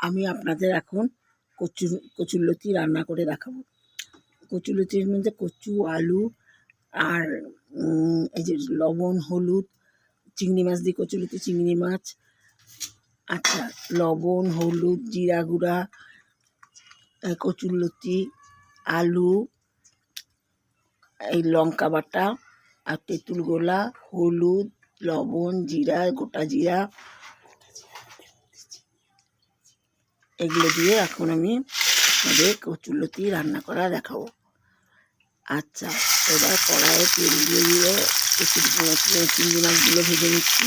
আমি আপনাদের এখন কচুরলতি রান্না করে দেখাবো। কচুরলতির মধ্যে কচু, আলু আর এই যে লবণ, হলুদ, চিংড়ি মাছ দিয়ে কচুরলতি, চিংড়ি মাছ, আচ্ছা, লবণ, হলুদ, জিরা গুঁড়া, কচুরলতি, আলু, এই লঙ্কা বাটা আর তেঁতুল গোলা, হলুদ, লবণ, জিরা, গোটা জিরা, এগুলো দিয়ে এখন আমি আপনাদের কচুরলতি রান্না করা দেখাবো। আচ্ছা, এবার কড়াইয়ে তেল দিয়ে চিংড়ি মাছগুলো ভেজে নিচ্ছি।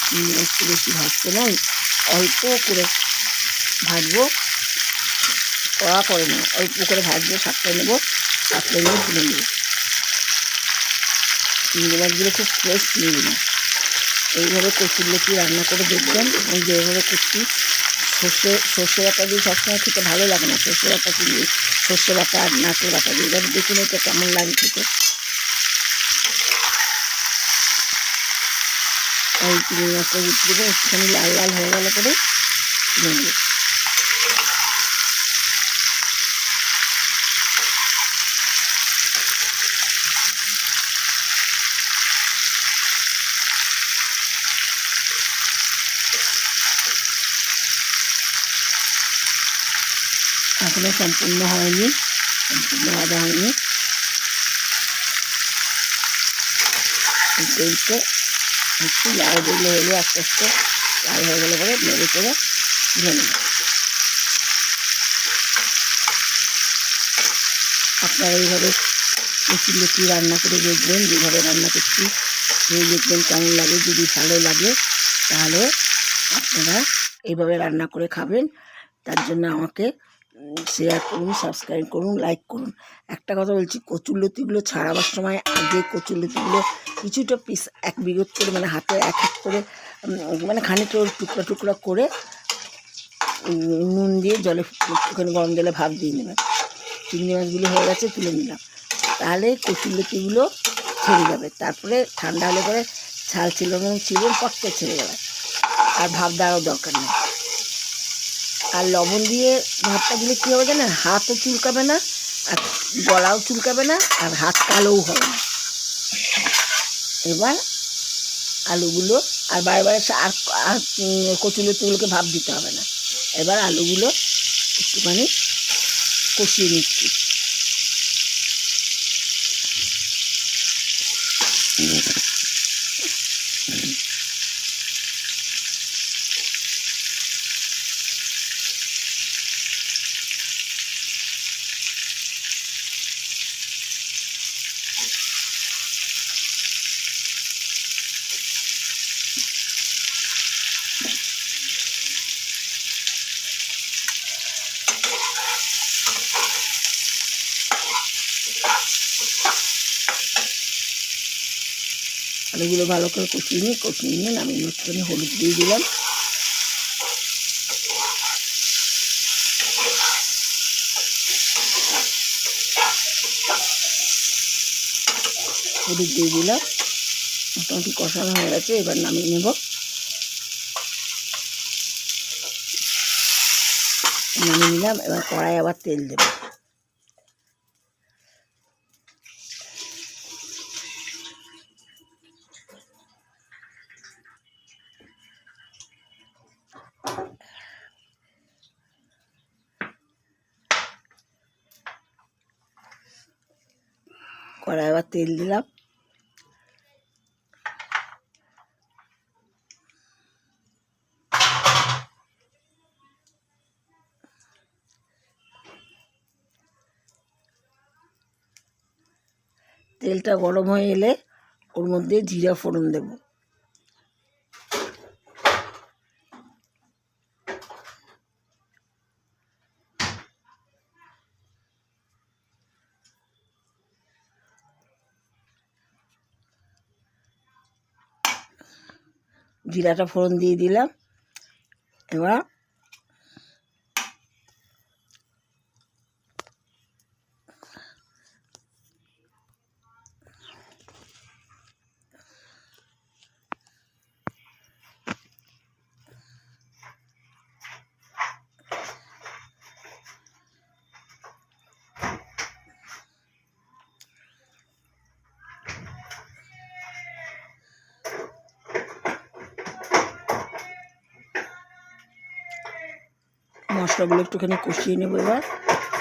চিংড়ি মাছটা বেশি ভাজতে নাই, অল্প করে ভাজবো, কড়া করে নেব, অল্প করে ভাজবো, সাতটায় নেবো, সাতটায় নিয়ে তুলে নেবো। চিংড়ি মাছগুলো খুব ফ্রেশ চিংড়ি মাছ। এইভাবে কচুরলতি রান্না করে দেখবেন। আমি যেভাবে করছি, সর্ষে বাটা দিয়ে সবসময় খেতে ভালো লাগে না, সর্ষে বাটা দিয়ে, সর্ষে বাটা আর নারকেল বাটা দিয়ে। এবার দেখুন এটা কেমন লাগে খেতে। এই চিংড়ি মাছটা উঠে দেবো, একটুখানি লাল লাল হয়ে গেলে পরে তুলে নেবো। এখনো সম্পূর্ণ হয়নি, সম্পূর্ণ ভাজা হয়নি। তেলতে একটু লাল যেগুলো হলো, আস্তে আস্তে লাল হয়ে গেলে পরে নেড়ে চেড়ে তুলে নেব। আপনারা এইভাবে কচুরলতি রান্না করে দেখবেন, যেভাবে রান্না করছি খেয়ে দেখবেন কেমন লাগে। যদি ভালো লাগে তাহলে আপনারা এইভাবে রান্না করে খাবেন। তার জন্য আমাকে শেয়ার করুন, সাবস্ক্রাইব করুন, লাইক করুন। একটা কথা বলছি, কচুরলতিগুলো ছাড়াবার সময় আগে কচুরলতিগুলো কিছুটা পিস এক বিঘত করে, মানে হাতে এক এক করে, মানে খানিকটা টুকরা টুকরা করে নুন দিয়ে জলে একটুখানি গরম জলে ভাপ দিয়ে নেবেন। চিংড়ি মাছগুলো হয়ে গেছে, তুলে নিলাম। তাহলে কচুরলতিগুলো ছেড়ে যাবে। তারপরে ঠান্ডা হলে পরে ছাল ছিলন পটকে ছেড়ে যাবে, আর ভাপ দেওয়ারও দরকার নেই। আর লবণ দিয়ে ভাতটা দিলে কী হবে জানেন, হাতও চুলকাবে না, আর গলাও চুলকাবে না, আর হাত কালোও হবে না। এবার আলুগুলো আর বারে আর কচুরলতিগুলোকে ভাপ দিতে হবে না। এবার আলুগুলো একটুখানি কষিয়ে নিচ্ছি। আলুগুলো ভালো করে কষিয়ে নিয়ে আমি একটুখানি হলুদ দিয়ে দিলাম। হলুদ দিয়ে দিলাম, মোটামুটি কষানো হয়ে গেছে। এবার নামিয়ে নেব। নামিয়ে নিলাম। এবার কড়াই আবার তেল দেব। কড়াই আবার তেল দিলাম। তেলটা গরম হয়ে এলে ওর মধ্যে জিরা ফোড়ন দেব। জিরাটা ফোড়ন দিয়ে দিলাম। এবার মশলাগুলো একটুখানি কষিয়ে নেবো। এবার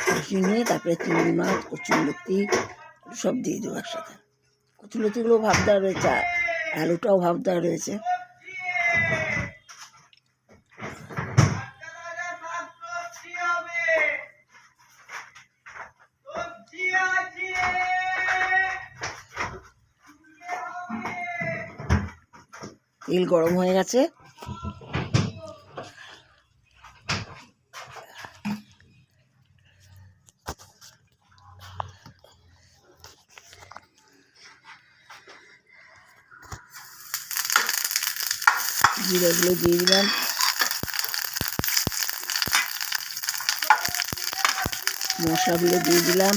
কষিয়ে নিয়ে তারপরে চিংড়ি মাছ, কচুরলতি সব দিয়ে দেবো একসাথে। কচুরলতিগুলো ভাপ দেওয়া রয়েছে, আলুটাও ভাপ দেওয়া রয়েছে। তেল গরম হয়ে গেছে, জিরাগুলো দিয়ে দিলাম, মশলাগুলো দিয়ে দিলাম,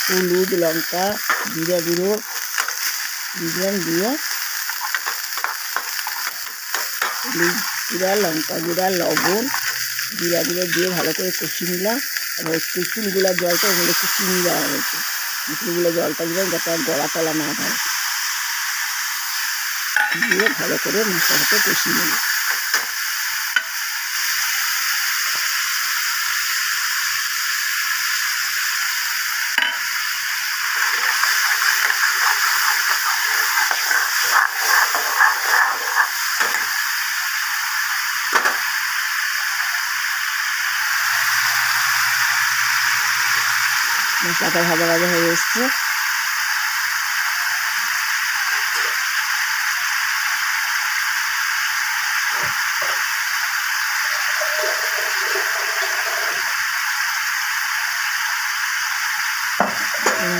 হলুদ, লঙ্কা, জিরা গুঁড়ো দিলাম, দিয়ে হলুদ গুঁড়া, লঙ্কা গুঁড়া, লবণ, জিরা গুঁড়ো দিয়ে ভালো করে কষিয়ে নিলাম। এবার একটু চুলগুলার জলটা ওগুলো একটু চিনি দেওয়া হয়েছে, চুলগুলো জলটা দিলাম যাতে আর গলা টলা না হয়, দিয়ে ভালো করে মশলাটাকে কষিয়ে নিলাম। মশলাটা ভাজা ভাজা হয়ে এসছে,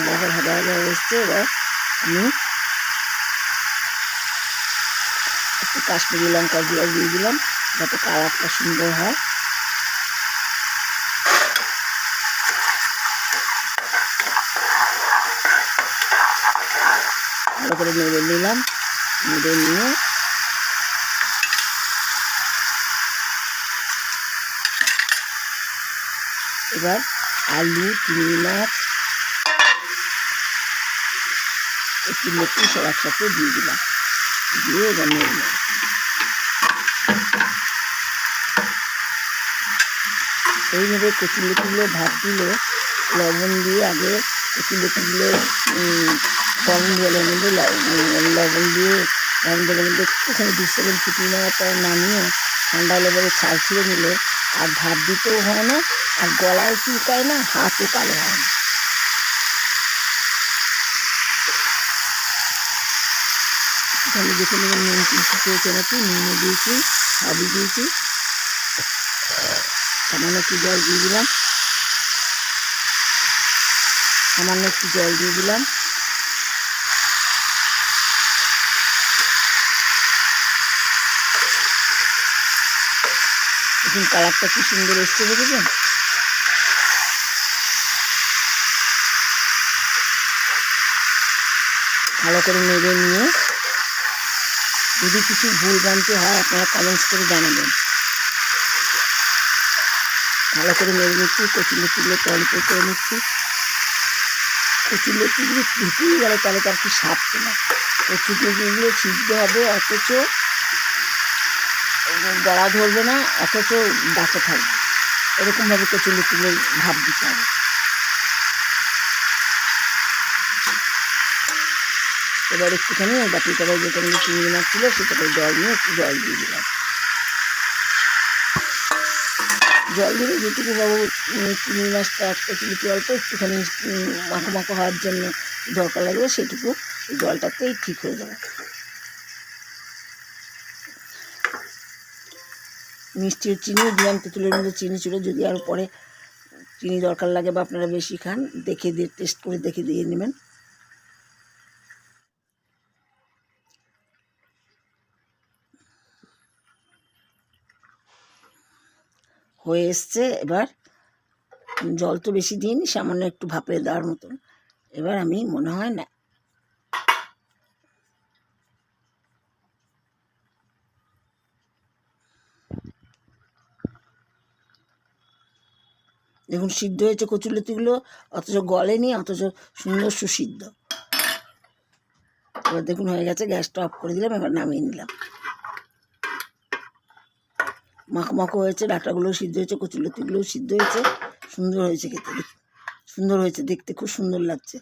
ভাজা ভাজা হয়ে এসছে। এবার আমি একটু কাশ্মীরি লঙ্কা দিয়ে দিলাম যাতে কালারটা সুন্দর হয়। ভালো করে নেড়ে নিলাম, নেড়ে নিয়ে এবার আলু, চিংড়ি মাছ, কচুরলতি সব একসাথে দিয়ে দিলাম, দিয়ে এবার নেড়ে নিলাম। এইভাবে কচুরলতিগুলো ভাত দিলে লবণ দিয়ে আগে কচুরলতিগুলো গরম জলের মধ্যে লবণ দিয়ে গরম জলের মধ্যে একটুখানি 2 সেকেন্ড ফুটিয়ে নেওয়ার পর নামিয়ে ঠান্ডা লেভেলে ছাল ছিঁড়ে নিলে আর ভাত দিতেও হয় না, আর গলাও চুলকায় না, হাতও কালো হয় না। একটুখানি দেখে নেবেন নুন কিন্তু পেয়েছে নাকি, নুনও দিয়েছি, সবই দিয়েছি। সামান্য একটু জল দিয়ে দিলাম, সামান্য একটু জল দিয়ে দিলাম। দেখুন কালারটা কি সুন্দর এসছে, দেখেছেন? ভালো করে নেড়ে নিয়ে যদি কিছু ভুল ভ্রান্তি হয় আপনারা কমেন্টস করে জানাবেন। ভালো করে নেড়ে নিচ্ছি, কচুরলতিগুলো অল্প করে নিচ্ছি। কচুরলতিগুলো ফুটিয়ে গেলে তাহলে তার কি স্বাদ না। কচুরলতিগুলো সিদ্ধ হবে অথচ গলা ধরবে না, অথচ ডাকে থাকবে, এরকমভাবে কচুরলতিগুলো ভাপ দিতে হবে। এবার একটুখানি ওই বাটিটায় যেটা চিংড়ি মাছ ছিল সেটাতে জল নিয়ে একটু জল দিয়ে দিলাম। জল দিয়ে যেটুকু বাবু চিংড়ি মাছটা কচুরলতি অল্প একটুখানি মাখো মাখো হওয়ার জন্য দরকার লাগবে, সেটুকু জলটাতেই ঠিক হয়ে যাবে। মিষ্টির চিনিও দিলাম, তেঁতুলের মধ্যে চিনি ছিল, যদি আরও পরে চিনি দরকার লাগে বা আপনারা বেশি খান দেখে দিয়ে টেস্ট করে দেখে দিয়ে নেবেন। হয়ে এসছে, এবার জল তো বেশি দিইনি, সামান্য একটু ভাপে দেওয়ার মতন। এবার আমি মনে হয় না দেখুন সিদ্ধ হয়েছে কচুরলতিগুলো, অথচ গলেনি, অথচ সুন্দর সুসিদ্ধ। এবার দেখুন হয়ে গেছে, গ্যাসটা অফ করে দিলাম, এবার নামিয়ে নিলাম। মাখো মাখো হয়েছে, ডাঁটাগুলোও সিদ্ধ হয়েছে, কচুলতিগুলোও সিদ্ধ হয়েছে, সুন্দর হয়েছে খেতে, সুন্দর হয়েছে দেখতে, খুব সুন্দর লাগছে।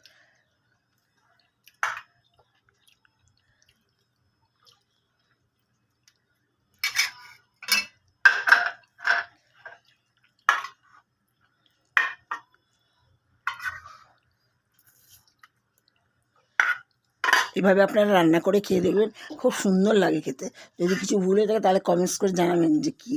এভাবে আপনারা রান্না করে খেয়ে দেখবেন, খুব সুন্দর লাগে খেতে। যদি কিছু ভুল হয়ে থাকে তাহলে কমেন্টস করে জানাবেন যে কী